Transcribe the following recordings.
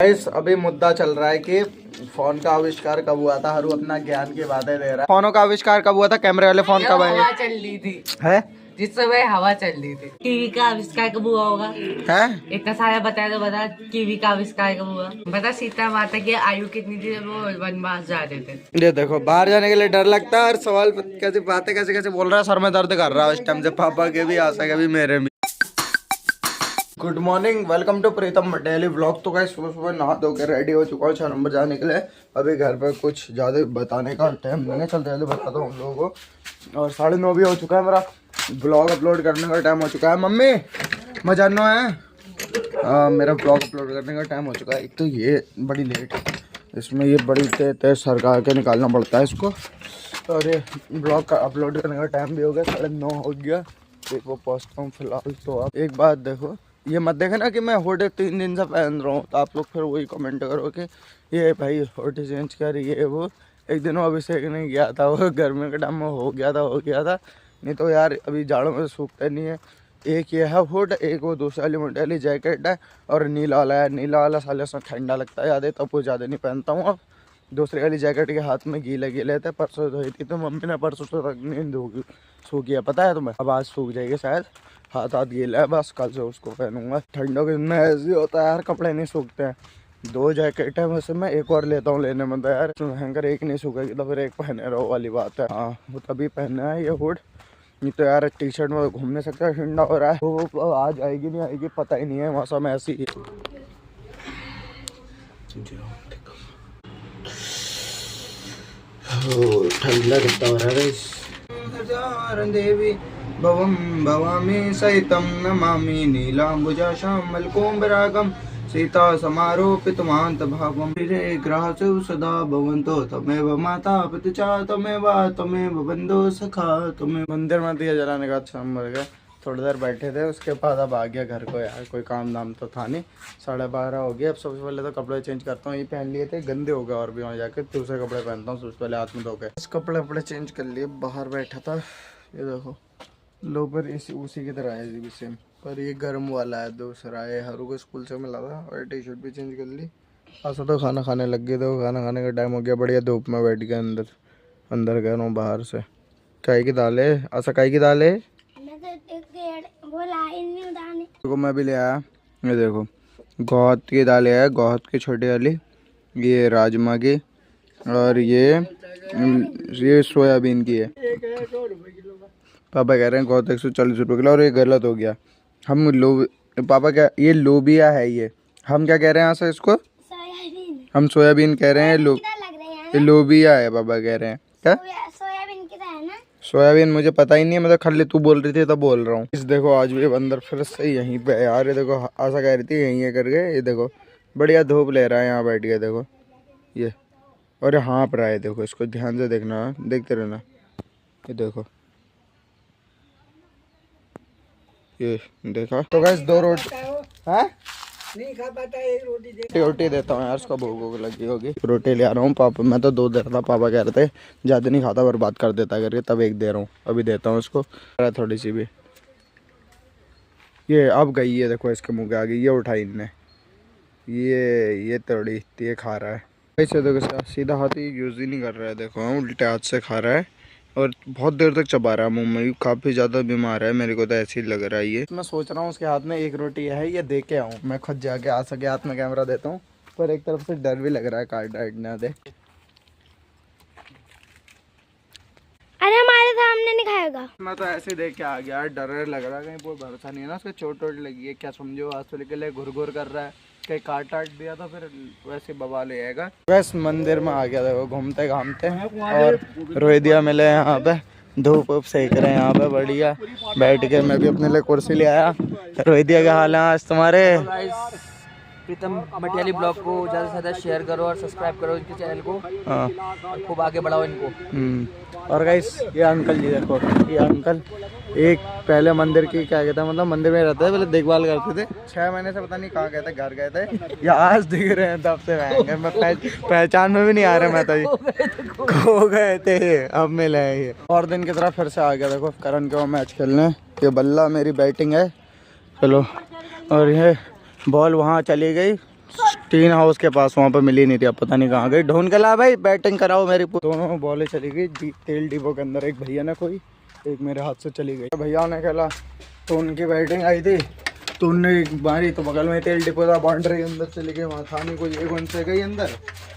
Guys अभी मुद्दा चल रहा है कि फोन का आविष्कार कब हुआ था। हरू अपना ज्ञान की बातें दे रहा है। फोनों का आविष्कार कब हुआ था? कैमरे वाले फोन कब आए? हवा चल रही थी है जिस समय हवा चल रही थी। टीवी का आविष्कार कब हुआ होगा? है इतना सारा बताया तो बता। टीवी का आविष्कार कब हुआ? बता। सीता माता की आयु कितनी थी जब वो वनवास जा रहे थे? ये देखो, बाहर जाने के लिए डर लगता है और सवाल कैसे बातें कैसे कैसे बोल रहा है। सर में दर्द कर रहा है इस टाइम से। पापा के भी, आशा के भी, मेरे भी। Good morning, welcome to Pritam daily vlog. तो गाइस सुबह सुबह नहा धो के रेडी हो चुका हूँ 6 नंबर जाने के लिए। अभी घर पे कुछ ज़्यादा बताने का टाइम नहीं है, चलते चलते बताता हूँ हम लोगों को। और 9:30 भी हो चुका है, मेरा ब्लॉग अपलोड करने का टाइम हो चुका है। मम्मी मैं जानना है मेरा ब्लॉग अपलोड करने का टाइम हो चुका है। एक तो ये बड़ी लेट है, इसमें ये बड़ी तेज सरका के निकालना पड़ता है इसको। और ये ब्लॉग का अपलोड करने का टाइम भी हो गया, 9:30 हो गया। एक वो पहुँचता हूँ फिलहाल। तो आप एक बात देखो, ये मत देखे ना कि मैं हुडी 3 दिन से पहन रहा हूँ, तो आप लोग फिर वही कमेंट करो कि ये भाई हुडी चेंज कर, ये वो। एक दिन वो अभिषेक नहीं गया था, वो गर्मी के टाइम में हो गया था। नहीं तो यार अभी जाड़ों में सूखते नहीं है। एक ये है हुड, एक वो दूसरी वाली मोटी वाली जैकेट है, और नीला वाला है। नीला वाला साले उसमें ठंडा लगता है ज़्यादा, तब वो ज़्यादा नहीं पहनता हूँ। अब दूसरी वाली जैकेट के हाथ में गीले थे, परसों धोई थी तो मम्मी ने, परसों से तक नहीं सूखी है, पता है तुम्हें। अब आज सूख जाएगी शायद, हाथ गीला है, बस कल से उसको पहनूंगा। ठंडों के दिन में ऐसे ही होता है यार, कपड़े नहीं सूखते हैं। 2 जैकेट है वैसे, मैं एक और लेता हूँ लेने में, तो यार हैंगर एक नहीं सूखेगी तो फिर एक पहने रहो वाली बात है। हाँ वो तभी पहना है ये हुड, नहीं तो यार टी शर्ट में घूम नहीं सकता, ठंडा हो रहा है। वो आज आएगी नहीं आएगी पता ही नहीं है, मौसम ऐसी ही। ठंडा कितना हो रहा है देवी भवम भवामी सहितम नमामि नीलांबुजा श्यामलकोमरागम सीता समारोपित महांत भावम रे ग्रासु सदा भवन्तो तमेव माता पिता तमेव बंधो सखा तमेव। मंदिर में दिया जलाने का अच्छा मर गया। थोड़ी देर बैठे थे, उसके बाद अब आ गया घर को यार, कोई काम धाम तो था नहीं। 12:30 हो गए। अब सबसे पहले तो कपड़े चेंज करता हूँ, ये पहन लिए थे गंदे हो गए, और भी वहाँ जाके दूसरे कपड़े पहनता हूँ। सबसे पहले हाथ में धो के कपड़े चेंज कर लिए। बाहर बैठा था, ये देखो लोअर इसी उसी की तरह है सेम, पर ये गर्म वाला है दूसरा है। हरू को स्कूल से मिला था। और टी शर्ट भी चेंज कर ली। ऐसा तो खाना खाने लग गए थे, खाना खाने का टाइम हो गया। बढ़िया धूप में बैठ गया, अंदर गया हूँ बाहर से। काई की दाल है, ऐसा काई की दाल है देखो, मैं भी ले आया। ये देखो गौत की दाल है, गौत की छोटी वाली, ये राजमा की, और ये सोयाबीन की है। पापा कह रहे हैं गौत 140 रुपये किलो, और ये गलत हो गया। हम पापा क्या, ये लोबिया है ये, हम क्या कह रहे हैं यहाँ से इसको? सोयाबीन। हम सोयाबीन कह रहे हैं, ये लोबिया है पापा कह रहे हैं। क्या सोयाबीन की है ना? सोयाबीन मुझे पता ही नहीं है, मैं तो खाली तू बोल रही थी तब बोल रहा हूँ। इस देखो आज भी बंदर फिर से यहीं पे यार। ये देखो आशा कह रही थी यहीं है करके, ये देखो बढ़िया धूप ले रहा है यहाँ बैठ गया। देखो ये, और हाँप रहा है। देखो इसको ध्यान से देखना, देखते रहना। ये देखो, ये देखा। तो गाइस 2 रोटी है नहीं खा पाता, एक रोटी देता हूँ यार, उसको भूख लगी होगी। रोटी ले आ रहा हूँ पापा, मैं तो 2 दे रहा था, पापा कह रहे थे ज़्यादा नहीं खाता बर्बाद कर देता करके, तब 1 दे रहा हूँ। अभी देता हूँ उसको थोड़ी सी भी। ये अब गई है, देखो इसके मुँह के आगे, ये उठाई इनने, ये थोड़ी ये खा रहा है। ऐसे देखो सीधा हाथ ही यूज़ ही नहीं कर रहा है, देखो उल्टे हाथ से खा रहा है, और बहुत देर तक चबा रहा है मुंह में। काफ़ी ज़्यादा बीमार है, मेरे को तो ऐसे ही लग रहा है ये। मैं सोच रहा हूँ उसके हाथ में 1 रोटी है, ये दे के आऊँ। मैं खुद जाके आ सके हाथ में कैमरा देता हूँ, पर एक तरफ से डर भी लग रहा है काट ना दे। अरे हमारे सामने नहीं खाएगा। मैं तो ऐसे ही देख के आ गया, डर लग रहा है, कहीं वो भरोसा नहीं है ना, उसको चोट लगी है क्या समझो। हॉस्पिटल के लिए घुर कर रहा है, कहीं काट दिया तो फिर वैसे बवाल ले आएगा। बस मंदिर में आ गया, देखो घूमते घामते हैं, और रोहिदिया मिले यहाँ पे, धूप सेक रहे हैं यहाँ पे बढ़िया बैठ के। मैं भी अपने लिए कुर्सी ले आया। रोहिदिया क्या हाल है आज तुम्हारे? प्रीतम मटियाली ब्लॉग को ज़्यादा से ज़्यादा शेयर करो और सब्सक्राइब करो इनके चैनल को। हाँ, और खूब आगे बढ़ाओ इनको। और गाइस ये अंकल जी देखो, ये अंकल एक पहले मंदिर की क्या कहता है, मतलब मंदिर में रहते थे, पहले देखभाल करते थे। 6 महीने से पता नहीं कहाँ गए थे, घर गए थे या आज दिख रहे हैं तब से महंगे। मैं पहचान में भी नहीं आ रहा, मैं तो खो गए थे, अब मिले हैं ये। और दिन की तरह फिर से आ गया, देखो करण के वो मैच खेलने। ये बल्ला मेरी बैटिंग है, चलो। और ये बॉल वहाँ चली गई टीन हाउस के पास, वहाँ पे मिली नहीं थी, अब पता नहीं कहाँ गई। ढूंढ के ला भाई, बैटिंग कराओ मेरी। दोनों बॉलें चली गई तेल डिपो के अंदर। एक भैया ने कोई, एक मेरे हाथ से चली गई। भैया ने खेला तो उनकी बैटिंग आई थी, तो उनने एक मारी तो बगल में तेल डिपो था, बाउंड्री के अंदर चली गई, वहाँ था नहीं कोई। एक उनसे गई अंदर,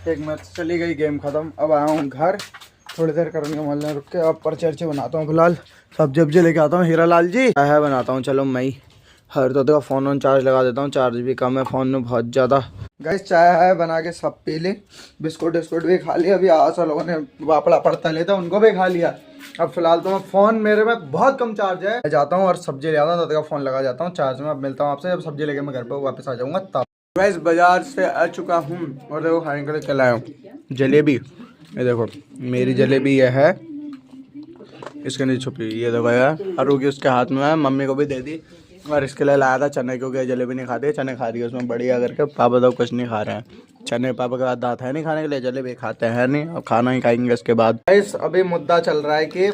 एक मैच चली गई, गेम खत्म। अब आया हूँ घर, थोड़ी देर करेंगे मोहल्ले रुक के। अब पर चर्चे बनाता हूँ, फिलहाल सब्जी लेके आता हूँ। हीरा लाल जी है बनाता हूँ, चलो मैं ही। हर तो देखो फ़ोन ऑन चार्ज लगा देता हूँ, चार्ज भी कम है फ़ोन में बहुत ज़्यादा। गैस चाय है बना के सब पी ली, बिस्कुट भी खा लिया। अभी आशा लोगों ने पापड़ा पड़ता लेता उनको भी खा लिया। अब फिलहाल तो मैं फ़ोन, मेरे में बहुत कम चार्ज है, मैं जाता हूँ और सब्जी ले आता हूँ, तो फ़ोन लगा जाता हूँ चार्ज में। अब मिलता हूँ आपसे जब सब्जी लेके मैं घर पर वापस आ जाऊँगा तब। गैस बाजार से आ चुका हूँ और देखो खाने के लिए चला आया हूँ जलेबी। ये देखो मेरी जलेबी ये है, इसके नीचे छुपी, ये देखो यार अरुगी उसके हाथ में है, मम्मी को भी दे दी। और इसके लिए लाया था चने, क्योंकि जलेबी नहीं खाती है, चने खा रही है उसमें बढ़िया करके। पापा तो कुछ नहीं खा रहे हैं, चने पापा के बाद दांत है नहीं खाने के लिए, जलेबी खाते हैं नहीं, अब खाना ही खाएंगे इसके बाद। अभी मुद्दा चल रहा है कि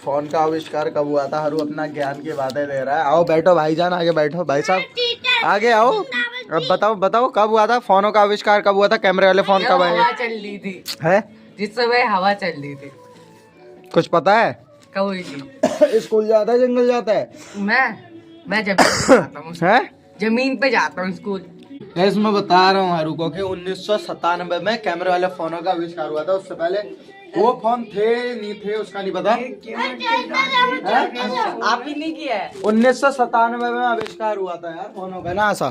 फ़ोन का आविष्कार कब हुआ था। हरू अपना ज्ञान की बातें दे रहा है। आओ बैठो भाईजान, आगे बैठो, भाई साहब आगे आओ। अब बताओ कब हुआ था, फोनों का आविष्कार कब हुआ था, कैमरे वाले फोन कब आए? हवा चल रही थी है, जिस समय हवा चल रही थी। कुछ पता है? कब हुई थी? स्कूल जाता है जंगल जाता है? मैं जमीन पे जाता हूँ, है जमीन पे जाता हूँ स्कूल। गैस मैं बता रहा हूँ हरू को कि 1997 में कैमरे वाले फोनों का आविष्कार हुआ था। उससे पहले वो फोन थे नहीं थे उसका नहीं पता। आप ही नहीं किया है? 1997 में आविष्कार हुआ था यार फोनों का ना, ऐसा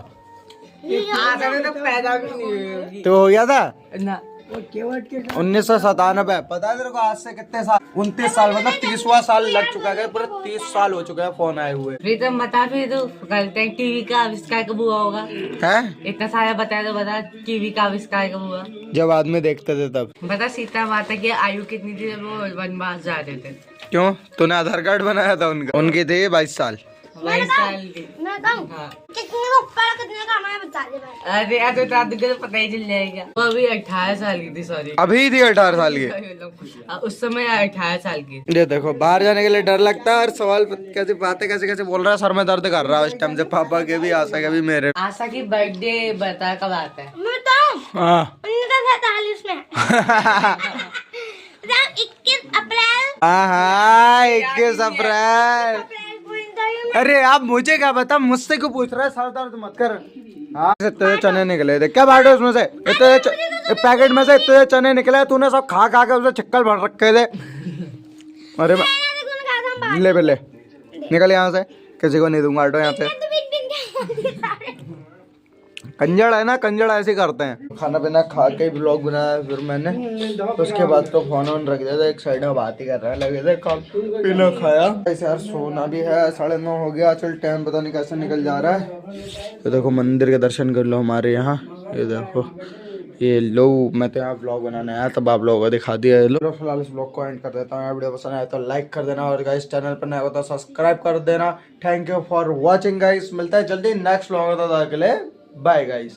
तो पैदा भी नहीं हुई होगी। तो हो गया था ना 1997। पता है तेरे को आज से कितने साल? 29 साल, मतलब 30वां साल लग चुका है, पूरे 30 साल हो चुके हैं फोन आए हुए। प्रीतम बता, फिर तो करते हैं टीवी का आविष्कार कब हुआ होगा? है इतना सारा बताया तो बता, टीवी का आविष्कार कब हुआ? जब आदमी देखते थे तब। बता सीता माता की आयु कितनी थी जब वो वनवास जा रहे थे? क्यों, तूने आधार कार्ड बनाया था उनका? उनकी थी 22 साल। 22 साल की। मैं कहूँ हाँ। कितने ऊपर कितने का मैं बता दे भाई। अरे यार तो दादू को तो पता ही चल जाएगा। वो अभी 18 साल की थी, सॉरी अभी थी 18 साल की। उस समय 18 साल की। ये देखो बाहर जाने के लिए डर लगता है, और सवाल कैसे बातें कैसे बोल रहा है, सर में दर्द कर रहा है इस टाइम से। पापा के भी, आशा के भी, मेरे। आशा की बर्थडे बता कब आता है? मैं बताऊँ हाँ 1947 में 21 अप्रैल। हाँ 21 अप्रैल। अरे आप मुझे क्या बता, मुझसे क्यों पूछ रहा है, सर दर्द मत कर। हाँ तेरे चने निकले थे क्या बांटो उसमें से? पैकेट में से इतने चने निकले, तूने सब खा के उसे चिक्कल भर रखे थे। अरे ले निकल यहाँ से, किसी को नहीं दूंगा, हटो यहाँ से। कंजड़ है ना, कंजड़ ऐसे करते हैं। खाना पीना खा के ब्लॉग बनाया फिर मैंने, उसके बाद तो फोन ऑन रख दिया था, एक साइड में बात ही कर रहे लगे थे, कम पीना खाया। ऐसे यार सोना भी है, 9:30 हो गया। चल टाइम पता नहीं कैसे निकल जा रहा है। तो देखो मंदिर के दर्शन कर लो हमारे यहाँ, ये देखो ये लो। मैं तो यहाँ ब्लॉग बनाने आया तब आप लोगों को दिखा दिया। लो फिलहाल इस ब्लॉग को एंड कर देता हूँ। वीडियो पसंद आया तो लाइक कर देना, और गाइस चैनल पर नया हो तो सब्सक्राइब कर देना। Thank you for watching guys, मिलता है जल्दी नेक्स्ट ब्लॉग के लिए। Bye guys.